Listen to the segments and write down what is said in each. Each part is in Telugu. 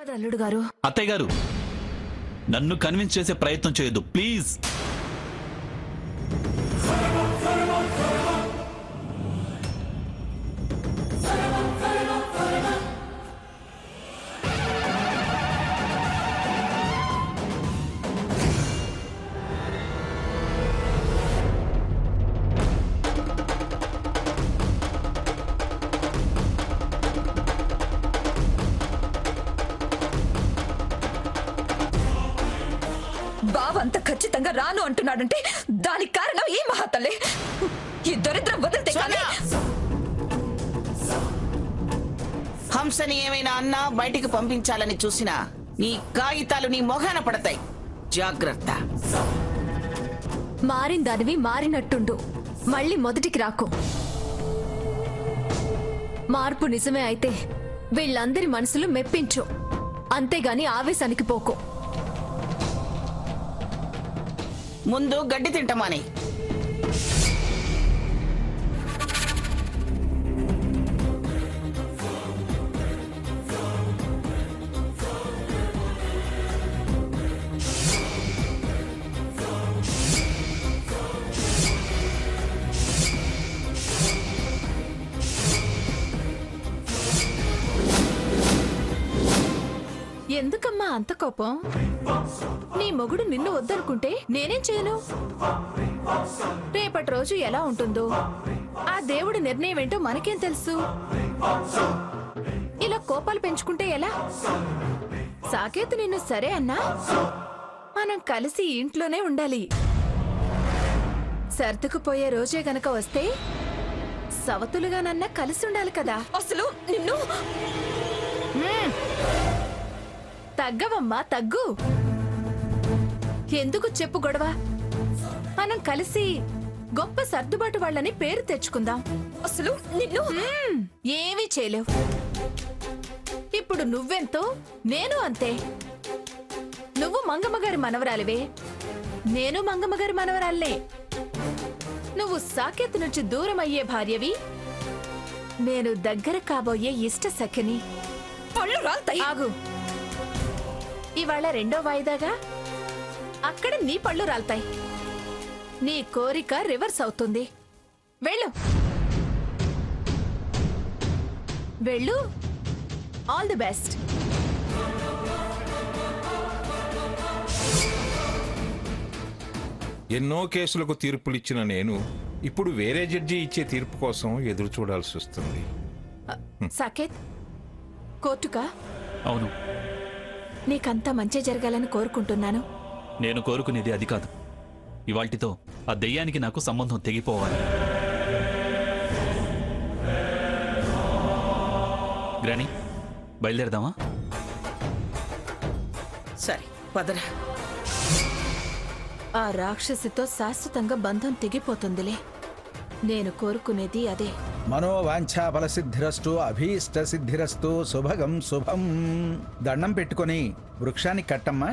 అల్లుడు గారు. అత్తయ్య గారు, నన్ను కన్విన్స్ చేసే ప్రయత్నం చేయొద్దు ప్లీజ్. బావంత ఖచ్చితంగా రాను అంటున్నాడంటే దానికి కారణం ఈ మహాతల్లే. ఈ దరిద్రం వదిలితే కానీ హంసని ఏమైనా అన్నా బయటికి పంపించాలని చూసినా నీ కాగితాలు నీ మొహాన పడతాయి. జాగ్రత్త. మారిందానివి మారినట్టుండు, మళ్ళీ మొదటికి రాకు. మార్పు నిజమే అయితే వీళ్ళందరి మనసులు మెప్పించు, అంతేగాని ఆవేశానికి పోకు. ముందు గడ్డి తింటమానే. ఎందుకమ్మా అంత కోపం? నీ మొగుడు నిన్ను వద్దనుకుంటే నేనేం చేయను? రేపటి రోజు ఎలా ఉంటుందో ఆ దేవుడి నిర్ణయం ఏంటో మనకేం తెలుసు? ఇలా కోపాలు పెంచుకుంటే ఎలా? సాకేత్ నిన్ను సరే అన్నా మనం కలిసి ఇంట్లోనే ఉండాలి. సర్దుకుపోయే రోజే గనక వస్తే సవతులుగానన్నా కలిసి ఉండాలి కదా. అసలు నిన్ను తగ్గవమ్మా, తగ్గు. ఎందుకు చెప్పు గొడవ? మనం కలిసి గొప్ప సర్దుబాటు వాళ్ళని పేరు తెచ్చుకుందాం. అసలు నిన్ను ఏమీ చేయలేవు. ఇప్పుడు నువ్వెంతో నేను అంతే. నువ్వు మంగమ్మగారి మనవరాలివే, నేను మంగమ్మగారి మనవరాలే. నువ్వు సాకేత్ నుంచి దూరం అయ్యే భార్యవి, నేను దగ్గర కాబోయే ఇష్ట సఖిని. పళ్ళు రాల్తాయి. ఆగు. ఇవాళ రెండో వాయిదాగా అక్కడ నీ పళ్ళు రాల్తాయి. నీ కోరిక రివర్స్ అవుతుంది. వెళ్ళు వెళ్ళు. All the best. ఎన్నో కేసులకు తీర్పులిచ్చిన నేను ఇప్పుడు వేరే జడ్జి ఇచ్చే తీర్పు కోసం ఎదురు చూడాల్సి వస్తుంది. సాకేత్, కోర్టుకా? అవును, నీకంతా మంచి జరగాలని కోరుకుంటున్నాను. నేను కోరుకునేది అది కాదు. ఇవాల్టితో ఆ దెయ్యానికి నాకు సంబంధం తెగిపోవాలి. గ్రాని, బయలుదేరదామా? సరే పదరా. ఆ రాక్షసితో శాశ్వతంగా బంధం తెగిపోతుందిలే. నేను కోరుకునేది అదే. మనోవాంఛా ఫలసిద్ధిరస్తు, అభీష్ట సిద్ధిరస్తు, శుభగం శుభం. దండం పెట్టుకొని వృక్షానికి కట్టమ్మా.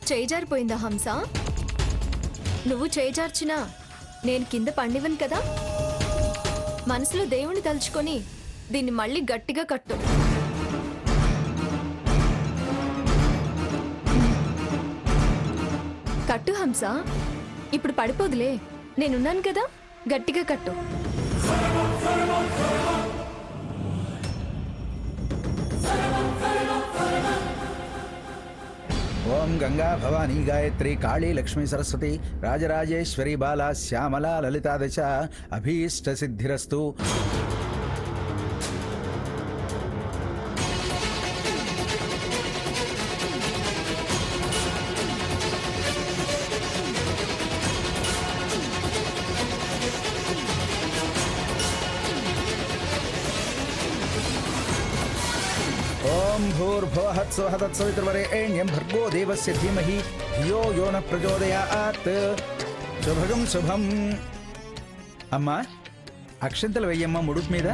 చేజారిపోయిందా హంస? నువ్వు చేజార్చినా నేను కింద పండివను కదా. మనసులో దేవుణ్ణి తలుచుకొని దీన్ని మళ్ళీ గట్టిగా కట్టు. కట్టు హంస, ఇప్పుడు పడిపోదులే. నేనున్నాను కదా, గట్టిగా కట్టు. ఓం గంగా భవానీ గాయత్రి కాళీ లక్ష్మీ సరస్వతి రాజరాజేశ్వరి బాలా శ్యామలా లలితా దశ అభీష్ట సిద్ధిరస్తు. ఓం భూర్భువః తత్సవితుర్వరేణ్యం భర్గో దేవస్య ధీమహి ధియో యో నః ప్రచోదయాత్. శుభగం శుభం. అమ్మా అక్షంతలు వెయ్యమ్మ ముడుపు మీద.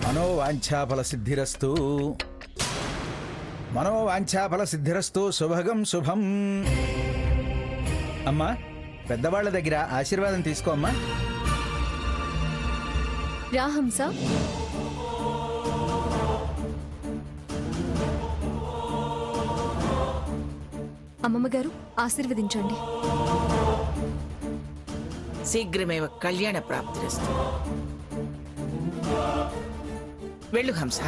మనోవాంఛాఫల సిద్ధిరస్తు. మనోవాంఛాఫల సిద్ధిరస్తు. శుభగం శుభం. అమ్మా పెద్దవాళ్ల దగ్గర ఆశీర్వాదం తీసుకో అమ్మా. రాహంస అమ్మమ్మ గారు ఆశీర్వదించండి. శీఘ్రమేవ కళ్యాణ ప్రాప్తిరస్తు. వెళ్ళు హంస,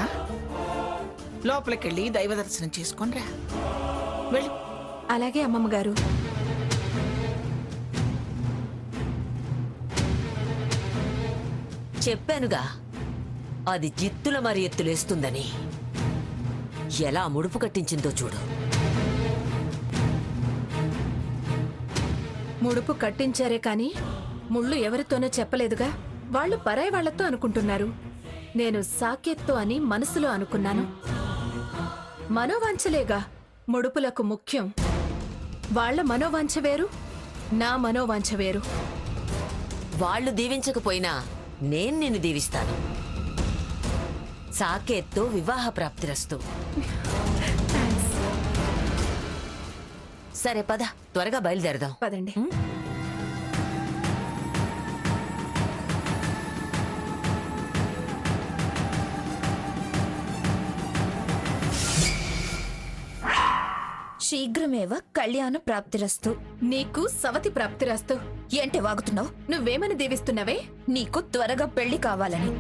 లోపలికెళ్ళి దైవ దర్శనం చేసుకొనిరా. వెళ్ళు. అలాగే అమ్మమ్మ గారు. చెప్పానుగా అది జిత్తుల మరి ఎత్తులేస్తుందని. ఎలా ముడుపు కట్టించిందో చూడు. ముడుపు కట్టించారే కాని ముళ్ళు ఎవరితోనో చెప్పలేదుగా. వాళ్ళు పరాయి వాళ్లతో అనుకుంటున్నారు. నేను సాకేత్తో అని మనసులో అనుకున్నాను. మనోవాంఛలేగా ముడుపులకు ముఖ్యం. వాళ్ళ మనోవాంఛ వేరు, నా మనోవాంఛ వేరు. వాళ్ళు దీవించకపోయినా నేను నిన్ను దీవిస్తాను. సాకేత్తో వివాహ ప్రాప్తిరస్తు. సరే పద, త్వరగా బయలుదేరదాం. పదండి. శీఘ్రమేవ కళ్యాణ ప్రాప్తిరస్తు. నీకు సవతి ప్రాప్తిరస్తు. ఏంటి వాగుతున్నావు? నువ్వేమని దీవిస్తున్నవే? నీకు త్వరగా పెళ్లి కావాలని.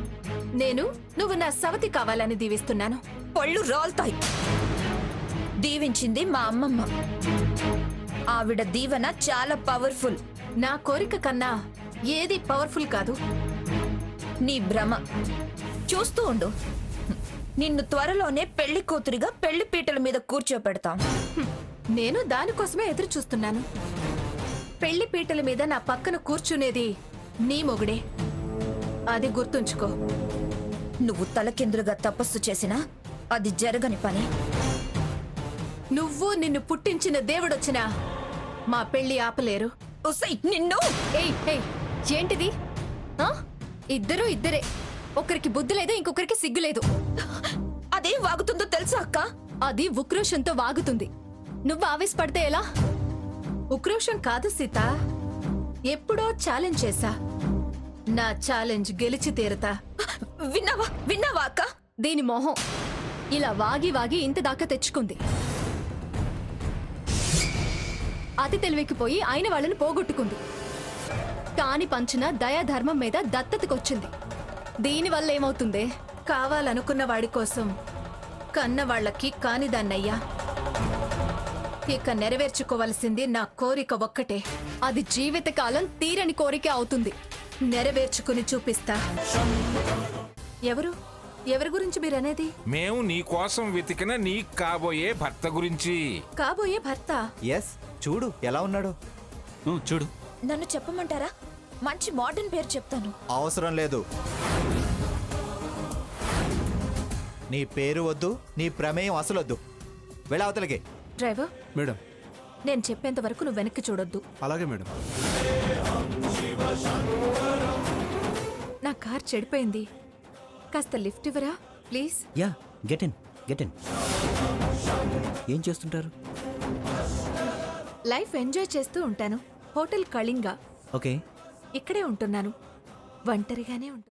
నేను నువ్వు నా సవతి కావాలని దీవిస్తున్నాను. పళ్ళు రాల్తాయి. దీవించింది మా అమ్మమ్మ. ఆవిడ దీవెన చాలా పవర్ఫుల్. నా కోరిక కన్నా ఏది పవర్ఫుల్ కాదు. నీ భ్రమ. చూస్తూ ఉండు, నిన్ను త్వరలోనే పెళ్లి కూతురిగా పెళ్లి పీటల మీద కూర్చోపెడతాం. నేను దానికోసమే ఎదురు చూస్తున్నాను. పెళ్లి పీటల మీద నా పక్కన కూర్చునేది నీ మొగుడే. అది గుర్తుంచుకో. నువ్వు తలకిందులుగా తపస్సు చేసినా అది జరగని పని. నువ్వు నిన్ను పుట్టించిన దేవుడొచ్చినా మా పెళ్లి ఆపలేరు. ఉసై నిన్ను. ఏయ్ ఏయ్ ఏంటిది? ఆ? ఇద్దరు ఇద్దరే. ఒకరికి బుద్ధి లేదు, ఇంకొకరికి సిగ్గు లేదు. అదేం వాగుతుందో తెలుసా అక్క? అది ఉక్రోషంతో వాగుతుంది. నువ్వు ఆవేశపడితే ఎలా? ఉక్రోషం కాదు సీత. ఎప్పుడో ఛాలెంజ్ చేశా. నా ఛాలెంజ్ గెలిచి తీరతా. విన్నావా విన్నావా అక్క? దీని మొహం ఇలా వాగి వాగి ఇంత దాకా తెచ్చుకుంది. అతి తెలివికిపోయి అయిన వాళ్ళని పోగొట్టుకుంది. కాని పంచిన దయాధర్మం మీద దత్తతకొచ్చింది. దీనివల్ల ఏమవుతుంది? కావాలనుకున్న వాడి కోసం కన్న వాళ్ళకి కానిదాన్నయ్యా. ఇక నెరవేర్చుకోవలసింది నా కోరిక ఒక్కటే. అది జీవితకాలం తీరని కోరిక అవుతుంది. నెరవేర్చుకుని చూపిస్తా. ఎవరు ఎవరి గురించి మీరనేది? మేము నీ కోసం వెతికిన నీ కాబోయే భర్త గురించి. కాబోయే భర్త? ఎస్, చూడు ఎలా ఉన్నాడు. చూడు. నన్ను చెప్పమంటారా? మంచి మోడర్న్ పేరు చెప్తాను. అవసరం లేదు. నీ పేరు వద్దు, నీ ప్రమేయం అసలొద్దు. వెళ్ళవతలకి. Driver madam. నేను చెప్పేంత వరకు నువ్వు వెనక్కి చూడొద్దు. అలాగే మేడం. నా కార్ చెడిపోయింది. కాస్త లిఫ్ట్ ఇవ్వరా ప్లీజ్? Yeah, get in. ఏం చేస్తుంటారు? లైఫ్ ఎంజాయ్ చేస్తూ ఉంటాను. హోటల్ కళింగ. ఓకే. ఇక్కడే ఉంటున్నాను. ఒంటరిగానే ఉంటాను.